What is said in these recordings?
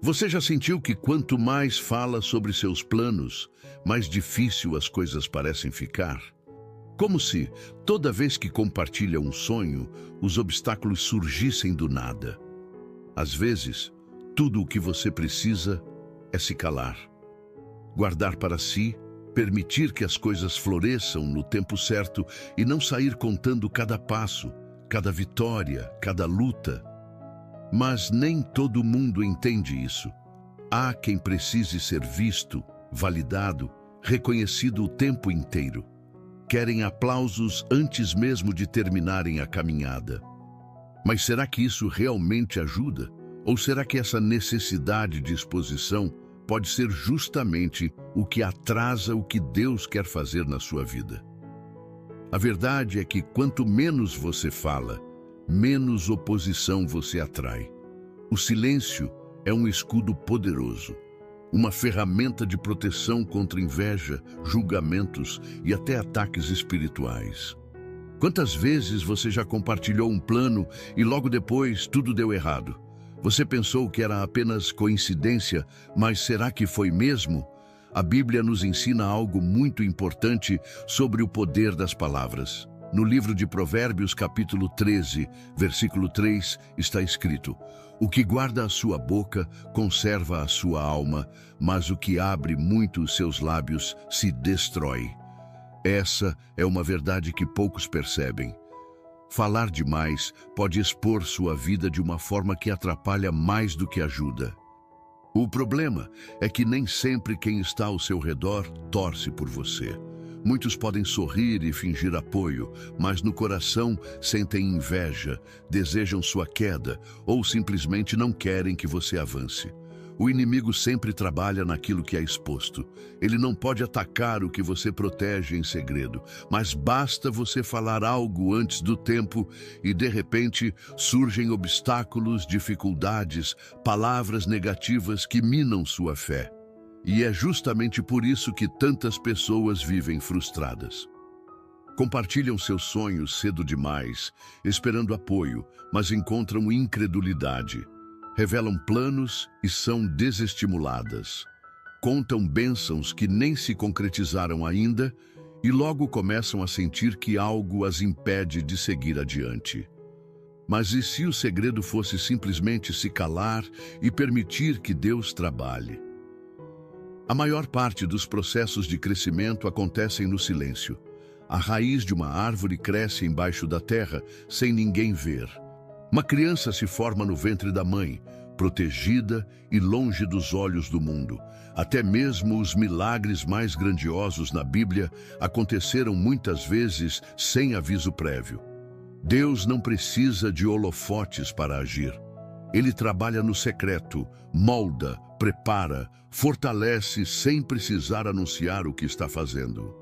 Você já sentiu que quanto mais fala sobre seus planos, mais difícil as coisas parecem ficar? Como se, toda vez que compartilha um sonho, os obstáculos surgissem do nada. Às vezes, tudo o que você precisa é se calar, guardar para si, permitir que as coisas floresçam no tempo certo e não sair contando cada passo, cada vitória, cada luta. Mas nem todo mundo entende isso. Há quem precise ser visto, validado, reconhecido o tempo inteiro. Querem aplausos antes mesmo de terminarem a caminhada. Mas será que isso realmente ajuda? Ou será que essa necessidade de exposição pode ser justamente o que atrasa o que Deus quer fazer na sua vida? A verdade é que quanto menos você fala, menos oposição você atrai. O silêncio é um escudo poderoso, uma ferramenta de proteção contra inveja, julgamentos e até ataques espirituais. Quantas vezes você já compartilhou um plano e logo depois tudo deu errado? Você pensou que era apenas coincidência, mas será que foi mesmo? A Bíblia nos ensina algo muito importante sobre o poder das palavras. No livro de Provérbios, capítulo 13, versículo 3, está escrito: "O que guarda a sua boca conserva a sua alma, mas o que abre muito os seus lábios se destrói." Essa é uma verdade que poucos percebem. Falar demais pode expor sua vida de uma forma que atrapalha mais do que ajuda. O problema é que nem sempre quem está ao seu redor torce por você. Muitos podem sorrir e fingir apoio, mas no coração sentem inveja, desejam sua queda ou simplesmente não querem que você avance. O inimigo sempre trabalha naquilo que é exposto. Ele não pode atacar o que você protege em segredo, mas basta você falar algo antes do tempo e, de repente, surgem obstáculos, dificuldades, palavras negativas que minam sua fé. E é justamente por isso que tantas pessoas vivem frustradas. Compartilham seus sonhos cedo demais, esperando apoio, mas encontram incredulidade. Revelam planos e são desestimuladas. Contam bênçãos que nem se concretizaram ainda e logo começam a sentir que algo as impede de seguir adiante. Mas e se o segredo fosse simplesmente se calar e permitir que Deus trabalhe? A maior parte dos processos de crescimento acontecem no silêncio. A raiz de uma árvore cresce embaixo da terra sem ninguém ver. Uma criança se forma no ventre da mãe, protegida e longe dos olhos do mundo. Até mesmo os milagres mais grandiosos na Bíblia aconteceram muitas vezes sem aviso prévio. Deus não precisa de holofotes para agir. Ele trabalha no secreto, molda, prepara, fortalece sem precisar anunciar o que está fazendo.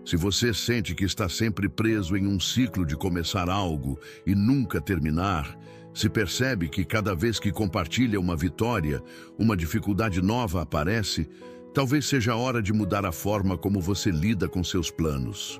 Se você sente que está sempre preso em um ciclo de começar algo e nunca terminar, se percebe que cada vez que compartilha uma vitória, uma dificuldade nova aparece, talvez seja a hora de mudar a forma como você lida com seus planos.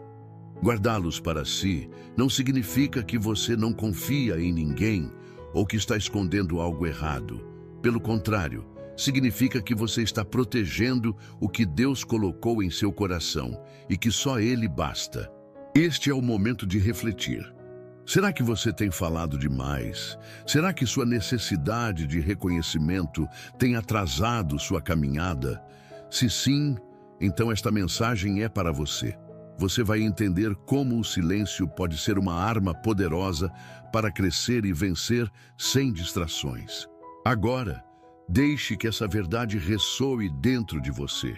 Guardá-los para si não significa que você não confia em ninguém ou que está escondendo algo errado. Pelo contrário, significa que você está protegendo o que Deus colocou em seu coração e que só Ele basta. Este é o momento de refletir. Será que você tem falado demais? Será que sua necessidade de reconhecimento tem atrasado sua caminhada? Se sim, então esta mensagem é para você. Você vai entender como o silêncio pode ser uma arma poderosa para crescer e vencer sem distrações. Agora, deixe que essa verdade ressoe dentro de você.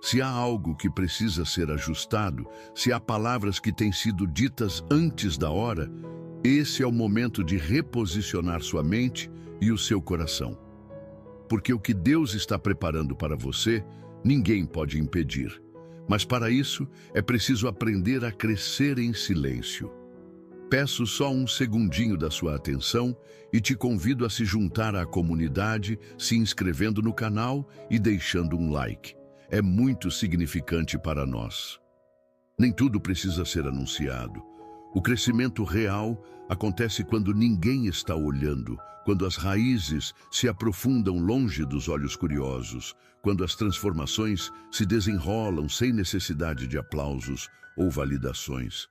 Se há algo que precisa ser ajustado, se há palavras que têm sido ditas antes da hora, esse é o momento de reposicionar sua mente e o seu coração. Porque o que Deus está preparando para você, ninguém pode impedir. Mas para isso, é preciso aprender a crescer em silêncio. Peço só um segundinho da sua atenção e te convido a se juntar à comunidade, se inscrevendo no canal e deixando um like. É muito significante para nós. Nem tudo precisa ser anunciado. O crescimento real acontece quando ninguém está olhando, quando as raízes se aprofundam longe dos olhos curiosos, quando as transformações se desenrolam sem necessidade de aplausos ou validações.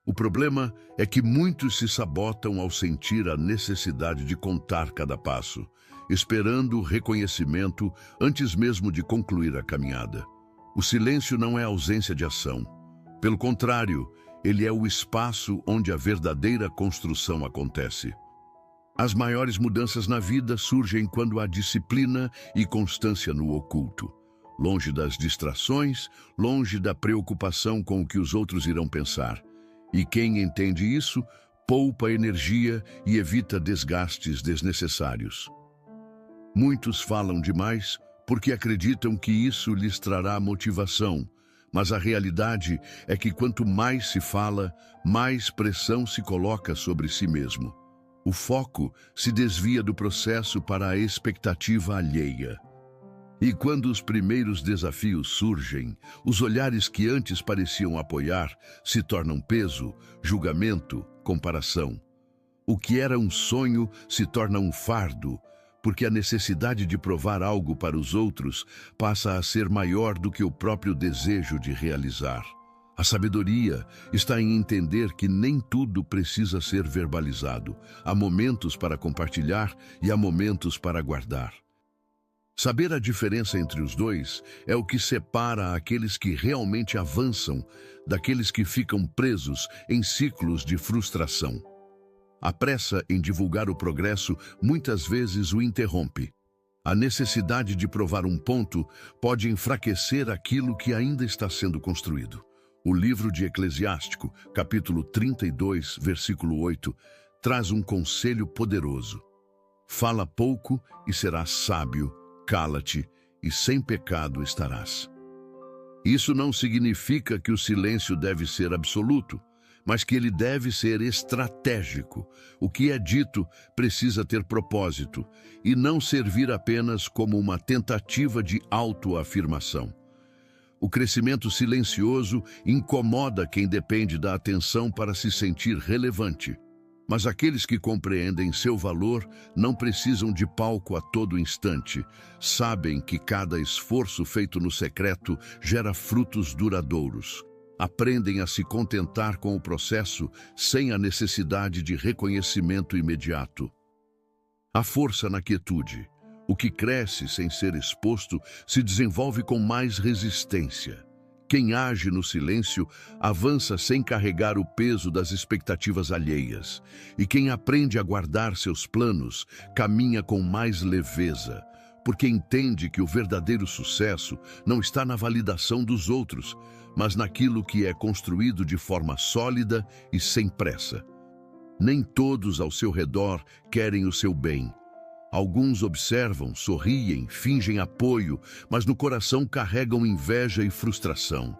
O problema é que muitos se sabotam ao sentir a necessidade de contar cada passo, esperando reconhecimento antes mesmo de concluir a caminhada. O silêncio não é ausência de ação. Pelo contrário, ele é o espaço onde a verdadeira construção acontece. As maiores mudanças na vida surgem quando há disciplina e constância no oculto, longe das distrações, longe da preocupação com o que os outros irão pensar. E quem entende isso, poupa energia e evita desgastes desnecessários. Muitos falam demais porque acreditam que isso lhes trará motivação, mas a realidade é que quanto mais se fala, mais pressão se coloca sobre si mesmo. O foco se desvia do processo para a expectativa alheia. E quando os primeiros desafios surgem, os olhares que antes pareciam apoiar se tornam peso, julgamento, comparação. O que era um sonho se torna um fardo, porque a necessidade de provar algo para os outros passa a ser maior do que o próprio desejo de realizar. A sabedoria está em entender que nem tudo precisa ser verbalizado. Há momentos para compartilhar e há momentos para guardar. Saber a diferença entre os dois é o que separa aqueles que realmente avançam daqueles que ficam presos em ciclos de frustração. A pressa em divulgar o progresso muitas vezes o interrompe. A necessidade de provar um ponto pode enfraquecer aquilo que ainda está sendo construído. O livro de Eclesiástico, capítulo 32, versículo 8, traz um conselho poderoso. Fala pouco e serás sábio, cala-te e sem pecado estarás. Isso não significa que o silêncio deve ser absoluto, mas que ele deve ser estratégico. O que é dito precisa ter propósito e não servir apenas como uma tentativa de autoafirmação. O crescimento silencioso incomoda quem depende da atenção para se sentir relevante. Mas aqueles que compreendem seu valor não precisam de palco a todo instante. Sabem que cada esforço feito no secreto gera frutos duradouros. Aprendem a se contentar com o processo sem a necessidade de reconhecimento imediato. Há força na quietude. O que cresce sem ser exposto se desenvolve com mais resistência. Quem age no silêncio avança sem carregar o peso das expectativas alheias. E quem aprende a guardar seus planos caminha com mais leveza, porque entende que o verdadeiro sucesso não está na validação dos outros, mas naquilo que é construído de forma sólida e sem pressa. Nem todos ao seu redor querem o seu bem. Alguns observam, sorriem, fingem apoio, mas no coração carregam inveja e frustração.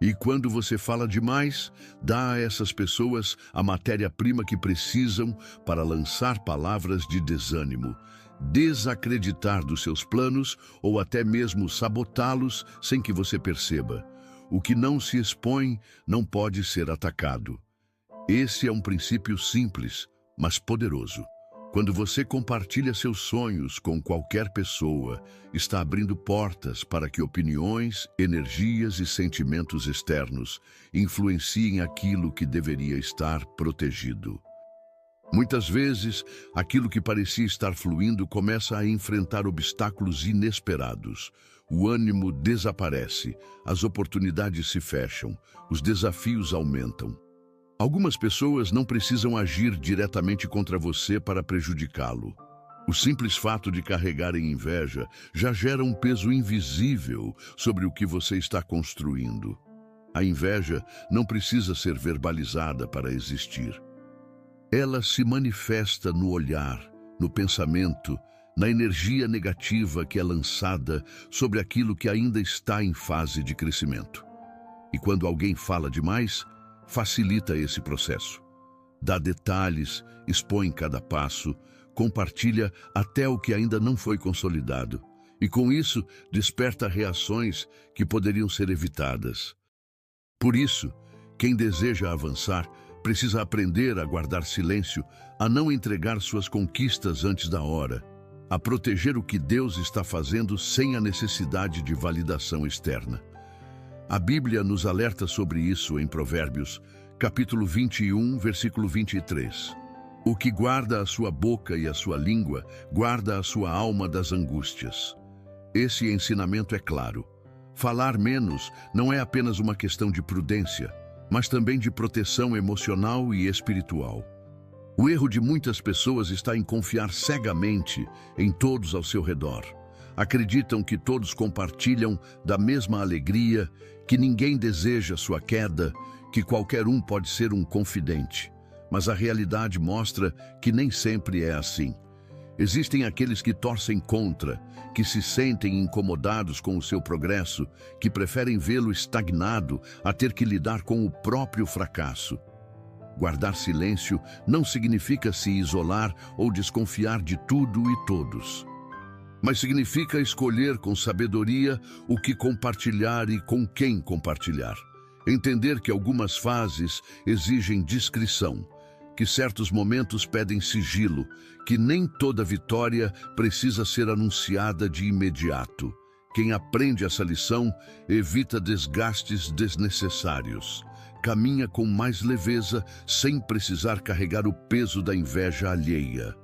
E quando você fala demais, dá a essas pessoas a matéria-prima que precisam para lançar palavras de desânimo, desacreditar dos seus planos ou até mesmo sabotá-los sem que você perceba. O que não se expõe não pode ser atacado. Esse é um princípio simples, mas poderoso. Quando você compartilha seus sonhos com qualquer pessoa, está abrindo portas para que opiniões, energias e sentimentos externos influenciem aquilo que deveria estar protegido. Muitas vezes, aquilo que parecia estar fluindo começa a enfrentar obstáculos inesperados. O ânimo desaparece, as oportunidades se fecham, os desafios aumentam. Algumas pessoas não precisam agir diretamente contra você para prejudicá-lo. O simples fato de carregarem inveja já gera um peso invisível sobre o que você está construindo. A inveja não precisa ser verbalizada para existir. Ela se manifesta no olhar, no pensamento, na energia negativa que é lançada sobre aquilo que ainda está em fase de crescimento. E quando alguém fala demais, facilita esse processo. Dá detalhes, expõe cada passo, compartilha até o que ainda não foi consolidado. E com isso, desperta reações que poderiam ser evitadas. Por isso, quem deseja avançar Precisa aprender a guardar silêncio, a não entregar suas conquistas antes da hora, a proteger o que Deus está fazendo sem a necessidade de validação externa. A Bíblia nos alerta sobre isso em Provérbios, capítulo 21, versículo 23. O que guarda a sua boca e a sua língua, guarda a sua alma das angústias. Esse ensinamento é claro. Falar menos não é apenas uma questão de prudência, mas também de proteção emocional e espiritual. O erro de muitas pessoas está em confiar cegamente em todos ao seu redor. Acreditam que todos compartilham da mesma alegria, que ninguém deseja sua queda, que qualquer um pode ser um confidente. Mas a realidade mostra que nem sempre é assim. Existem aqueles que torcem contra, que se sentem incomodados com o seu progresso, que preferem vê-lo estagnado a ter que lidar com o próprio fracasso. Guardar silêncio não significa se isolar ou desconfiar de tudo e todos, mas significa escolher com sabedoria o que compartilhar e com quem compartilhar. Entender que algumas fases exigem discrição, que certos momentos pedem sigilo, que nem toda vitória precisa ser anunciada de imediato. Quem aprende essa lição evita desgastes desnecessários, caminha com mais leveza sem precisar carregar o peso da inveja alheia,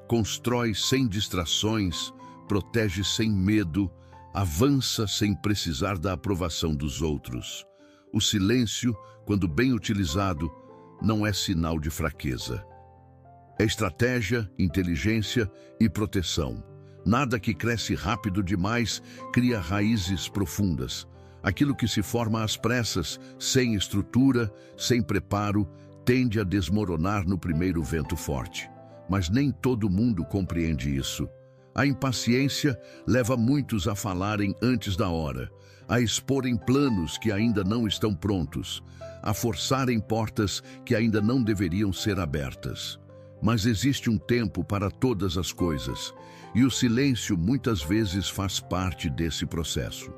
constrói sem distrações, protege sem medo, avança sem precisar da aprovação dos outros. O silêncio, quando bem utilizado, não é sinal de fraqueza. É estratégia, inteligência e proteção. Nada que cresce rápido demais cria raízes profundas. Aquilo que se forma às pressas, sem estrutura, sem preparo, tende a desmoronar no primeiro vento forte. Mas nem todo mundo compreende isso. A impaciência leva muitos a falarem antes da hora, a exporem planos que ainda não estão prontos, a forçarem portas que ainda não deveriam ser abertas. Mas existe um tempo para todas as coisas, e o silêncio muitas vezes faz parte desse processo.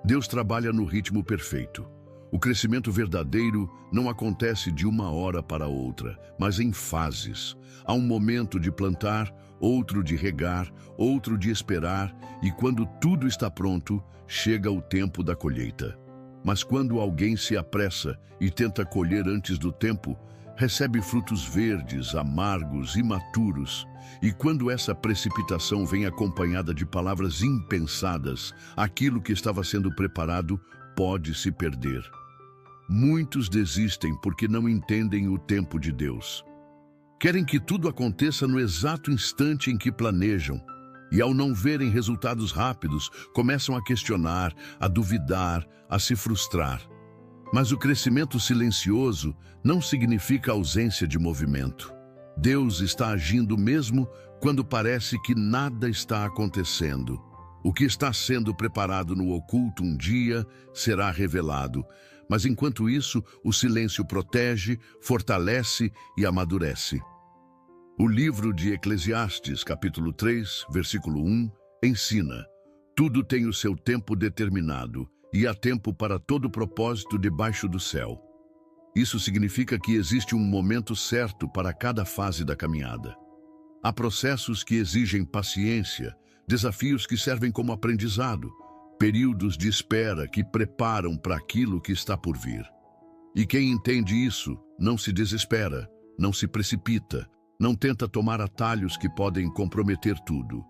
Deus trabalha no ritmo perfeito. O crescimento verdadeiro não acontece de uma hora para outra, mas em fases. Há um momento de plantar, outro de regar, outro de esperar, e quando tudo está pronto, chega o tempo da colheita. Mas quando alguém se apressa e tenta colher antes do tempo, recebe frutos verdes, amargos, imaturos. E quando essa precipitação vem acompanhada de palavras impensadas, aquilo que estava sendo preparado pode se perder. Muitos desistem porque não entendem o tempo de Deus. Querem que tudo aconteça no exato instante em que planejam, e ao não verem resultados rápidos, começam a questionar, a duvidar, a se frustrar. Mas o crescimento silencioso não significa ausência de movimento. Deus está agindo mesmo quando parece que nada está acontecendo. O que está sendo preparado no oculto um dia será revelado, mas enquanto isso, o silêncio protege, fortalece e amadurece. O livro de Eclesiastes, capítulo 3, versículo 1, ensina: tudo tem o seu tempo determinado, e há tempo para todo propósito debaixo do céu. Isso significa que existe um momento certo para cada fase da caminhada. Há processos que exigem paciência, desafios que servem como aprendizado, períodos de espera que preparam para aquilo que está por vir. E quem entende isso não se desespera, não se precipita, não tenta tomar atalhos que podem comprometer tudo.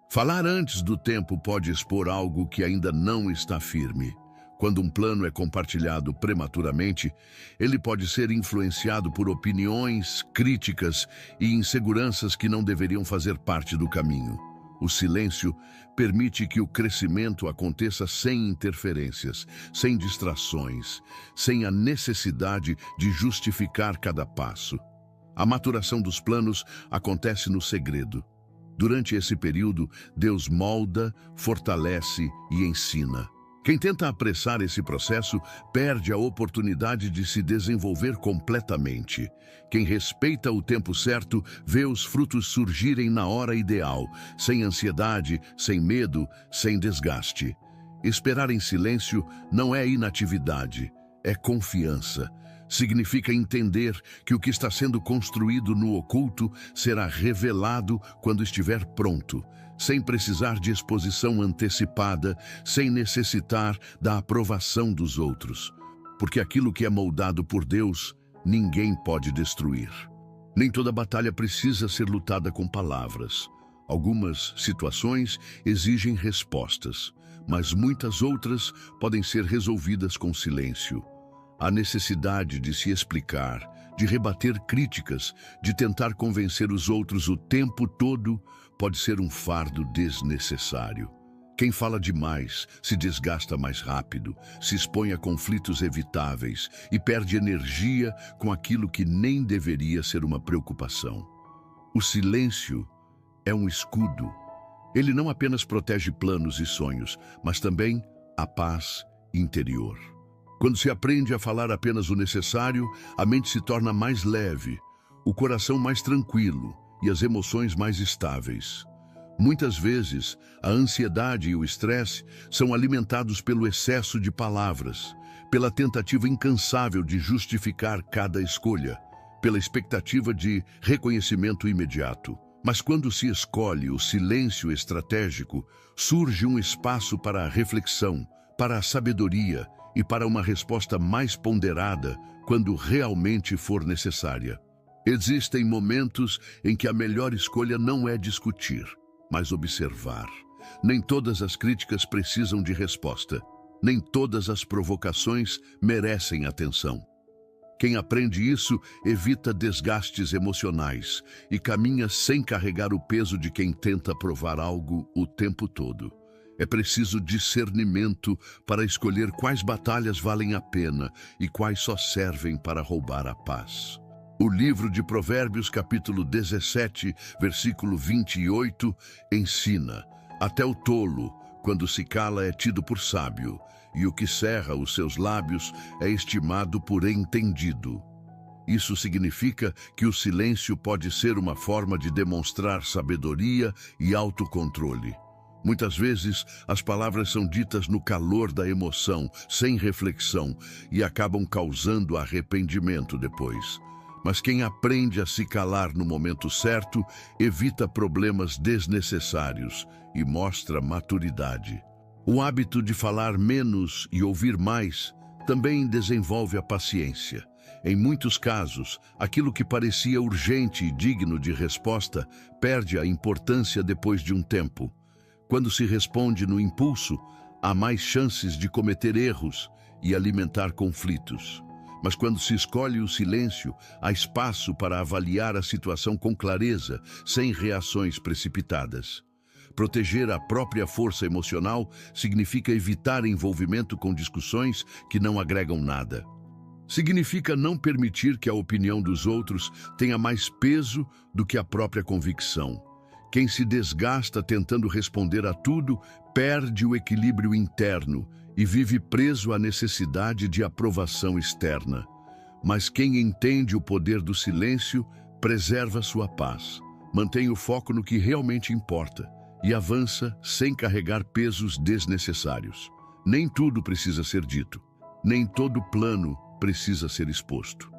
Falar antes do tempo pode expor algo que ainda não está firme. Quando um plano é compartilhado prematuramente, ele pode ser influenciado por opiniões, críticas e inseguranças que não deveriam fazer parte do caminho. O silêncio permite que o crescimento aconteça sem interferências, sem distrações, sem a necessidade de justificar cada passo. A maturação dos planos acontece no segredo. Durante esse período, Deus molda, fortalece e ensina. Quem tenta apressar esse processo perde a oportunidade de se desenvolver completamente. Quem respeita o tempo certo vê os frutos surgirem na hora ideal, sem ansiedade, sem medo, sem desgaste. Esperar em silêncio não é inatividade, é confiança. Significa entender que o que está sendo construído no oculto será revelado quando estiver pronto, sem precisar de exposição antecipada, sem necessitar da aprovação dos outros. Porque aquilo que é moldado por Deus, ninguém pode destruir. Nem toda batalha precisa ser lutada com palavras. Algumas situações exigem respostas, mas muitas outras podem ser resolvidas com silêncio. A necessidade de se explicar, de rebater críticas, de tentar convencer os outros o tempo todo, pode ser um fardo desnecessário. Quem fala demais se desgasta mais rápido, se expõe a conflitos evitáveis e perde energia com aquilo que nem deveria ser uma preocupação. O silêncio é um escudo. Ele não apenas protege planos e sonhos, mas também a paz interior. Quando se aprende a falar apenas o necessário, a mente se torna mais leve, o coração mais tranquilo e as emoções mais estáveis. Muitas vezes, a ansiedade e o estresse são alimentados pelo excesso de palavras, pela tentativa incansável de justificar cada escolha, pela expectativa de reconhecimento imediato. Mas quando se escolhe o silêncio estratégico, surge um espaço para a reflexão, para a sabedoria e para uma resposta mais ponderada quando realmente for necessária. Existem momentos em que a melhor escolha não é discutir, mas observar. Nem todas as críticas precisam de resposta. Nem todas as provocações merecem atenção. Quem aprende isso evita desgastes emocionais e caminha sem carregar o peso de quem tenta provar algo o tempo todo. É preciso discernimento para escolher quais batalhas valem a pena e quais só servem para roubar a paz. O livro de Provérbios, capítulo 17, versículo 28, ensina: até o tolo, quando se cala, é tido por sábio, e o que cerra os seus lábios é estimado por entendido. Isso significa que o silêncio pode ser uma forma de demonstrar sabedoria e autocontrole. Muitas vezes, as palavras são ditas no calor da emoção, sem reflexão, e acabam causando arrependimento depois. Mas quem aprende a se calar no momento certo, evita problemas desnecessários e mostra maturidade. O hábito de falar menos e ouvir mais também desenvolve a paciência. Em muitos casos, aquilo que parecia urgente e digno de resposta perde a importância depois de um tempo. Quando se responde no impulso, há mais chances de cometer erros e alimentar conflitos. Mas quando se escolhe o silêncio, há espaço para avaliar a situação com clareza, sem reações precipitadas. Proteger a própria força emocional significa evitar envolvimento com discussões que não agregam nada. Significa não permitir que a opinião dos outros tenha mais peso do que a própria convicção. Quem se desgasta tentando responder a tudo perde o equilíbrio interno e vive preso à necessidade de aprovação externa. Mas quem entende o poder do silêncio preserva sua paz, mantém o foco no que realmente importa e avança sem carregar pesos desnecessários. Nem tudo precisa ser dito, nem todo plano precisa ser exposto.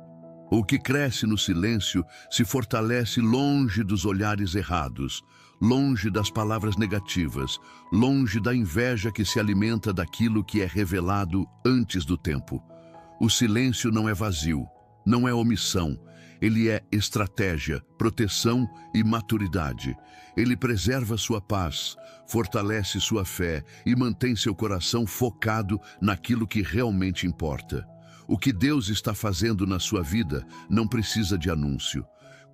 O que cresce no silêncio se fortalece longe dos olhares errados, longe das palavras negativas, longe da inveja que se alimenta daquilo que é revelado antes do tempo. O silêncio não é vazio, não é omissão. Ele é estratégia, proteção e maturidade. Ele preserva sua paz, fortalece sua fé e mantém seu coração focado naquilo que realmente importa. O que Deus está fazendo na sua vida não precisa de anúncio.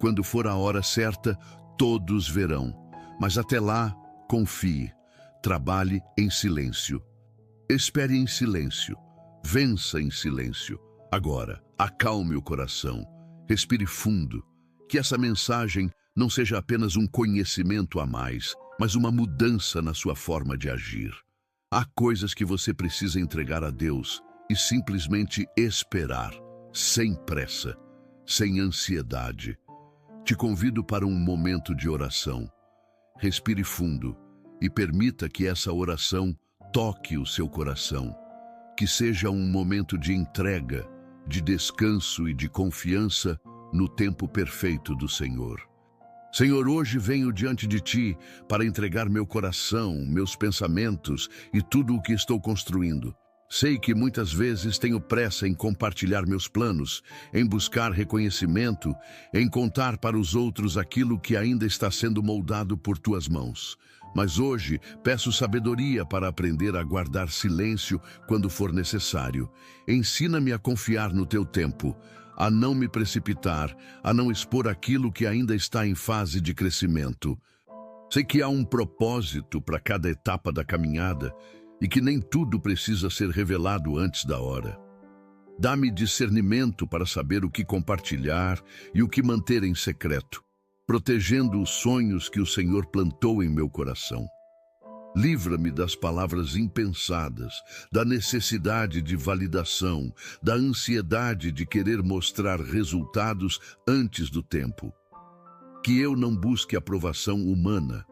Quando for a hora certa, todos verão. Mas até lá, confie. Trabalhe em silêncio. Espere em silêncio. Vença em silêncio. Agora, acalme o coração. Respire fundo. Que essa mensagem não seja apenas um conhecimento a mais, mas uma mudança na sua forma de agir. Há coisas que você precisa entregar a Deus e simplesmente esperar, sem pressa, sem ansiedade. Te convido para um momento de oração. Respire fundo e permita que essa oração toque o seu coração. Que seja um momento de entrega, de descanso e de confiança no tempo perfeito do Senhor. Senhor, hoje venho diante de Ti para entregar meu coração, meus pensamentos e tudo o que estou construindo. Sei que muitas vezes tenho pressa em compartilhar meus planos, em buscar reconhecimento, em contar para os outros aquilo que ainda está sendo moldado por Tuas mãos. Mas hoje peço sabedoria para aprender a guardar silêncio quando for necessário. Ensina-me a confiar no Teu tempo, a não me precipitar, a não expor aquilo que ainda está em fase de crescimento. Sei que há um propósito para cada etapa da caminhada e que nem tudo precisa ser revelado antes da hora. Dá-me discernimento para saber o que compartilhar e o que manter em secreto, protegendo os sonhos que o Senhor plantou em meu coração. Livra-me das palavras impensadas, da necessidade de validação, da ansiedade de querer mostrar resultados antes do tempo. Que eu não busque aprovação humana,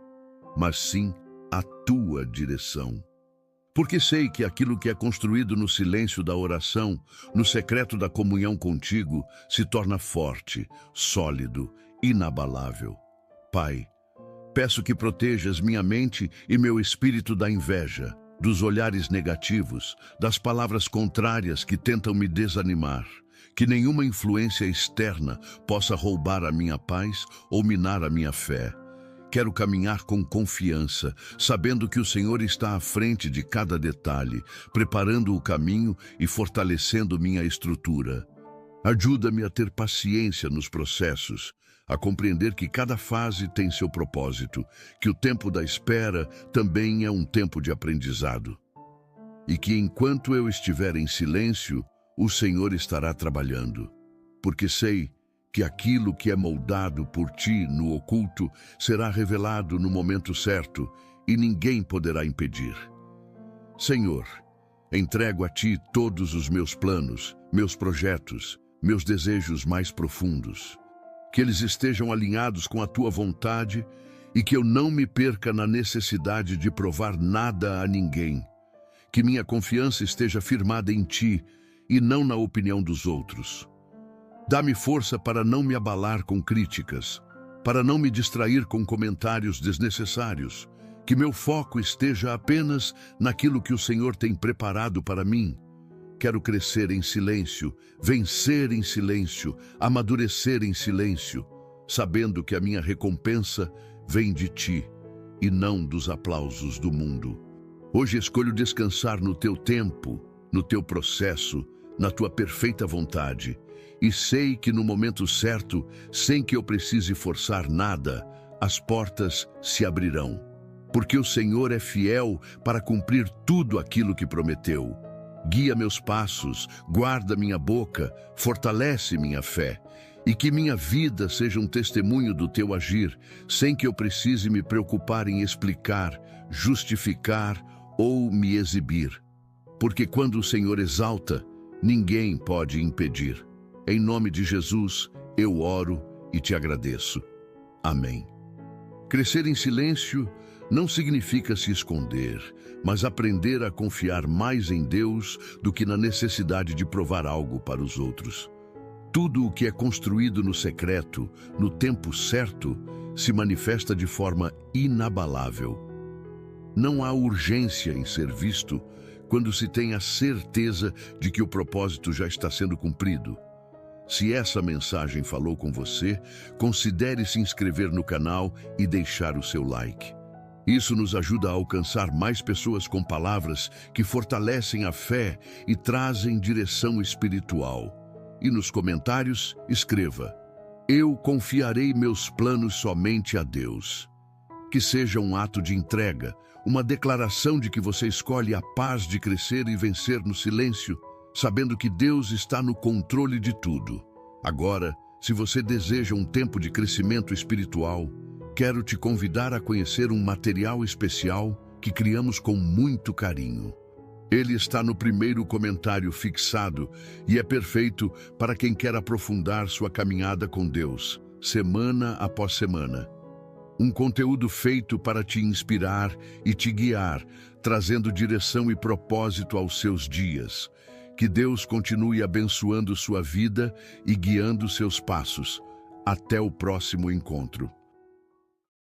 mas sim a Tua direção. Porque sei que aquilo que é construído no silêncio da oração, no secreto da comunhão contigo, se torna forte, sólido, inabalável. Pai, peço que protejas minha mente e meu espírito da inveja, dos olhares negativos, das palavras contrárias que tentam me desanimar. Que nenhuma influência externa possa roubar a minha paz ou minar a minha fé. Quero caminhar com confiança, sabendo que o Senhor está à frente de cada detalhe, preparando o caminho e fortalecendo minha estrutura. Ajuda-me a ter paciência nos processos, a compreender que cada fase tem seu propósito, que o tempo da espera também é um tempo de aprendizado. E que enquanto eu estiver em silêncio, o Senhor estará trabalhando, porque sei que aquilo que é moldado por Ti no oculto será revelado no momento certo e ninguém poderá impedir. Senhor, entrego a Ti todos os meus planos, meus projetos, meus desejos mais profundos. Que eles estejam alinhados com a Tua vontade e que eu não me perca na necessidade de provar nada a ninguém. Que minha confiança esteja firmada em Ti e não na opinião dos outros. Dá-me força para não me abalar com críticas, para não me distrair com comentários desnecessários, que meu foco esteja apenas naquilo que o Senhor tem preparado para mim. Quero crescer em silêncio, vencer em silêncio, amadurecer em silêncio, sabendo que a minha recompensa vem de Ti e não dos aplausos do mundo. Hoje escolho descansar no Teu tempo, no Teu processo, na Tua perfeita vontade. E sei que no momento certo, sem que eu precise forçar nada, as portas se abrirão. Porque o Senhor é fiel para cumprir tudo aquilo que prometeu. Guia meus passos, guarda minha boca, fortalece minha fé. E que minha vida seja um testemunho do Teu agir, sem que eu precise me preocupar em explicar, justificar ou me exibir. Porque quando o Senhor exalta, ninguém pode impedir. Em nome de Jesus, eu oro e Te agradeço. Amém. Crescer em silêncio não significa se esconder, mas aprender a confiar mais em Deus do que na necessidade de provar algo para os outros. Tudo o que é construído no secreto, no tempo certo, se manifesta de forma inabalável. Não há urgência em ser visto quando se tem a certeza de que o propósito já está sendo cumprido. Se essa mensagem falou com você, considere se inscrever no canal e deixar o seu like. Isso nos ajuda a alcançar mais pessoas com palavras que fortalecem a fé e trazem direção espiritual. E nos comentários, escreva: eu confiarei meus planos somente a Deus. Que seja um ato de entrega, uma declaração de que você escolhe a paz de crescer e vencer no silêncio, sabendo que Deus está no controle de tudo. Agora, se você deseja um tempo de crescimento espiritual, quero te convidar a conhecer um material especial que criamos com muito carinho. Ele está no primeiro comentário fixado e é perfeito para quem quer aprofundar sua caminhada com Deus, semana após semana. Um conteúdo feito para te inspirar e te guiar, trazendo direção e propósito aos seus dias. Que Deus continue abençoando sua vida e guiando seus passos. Até o próximo encontro.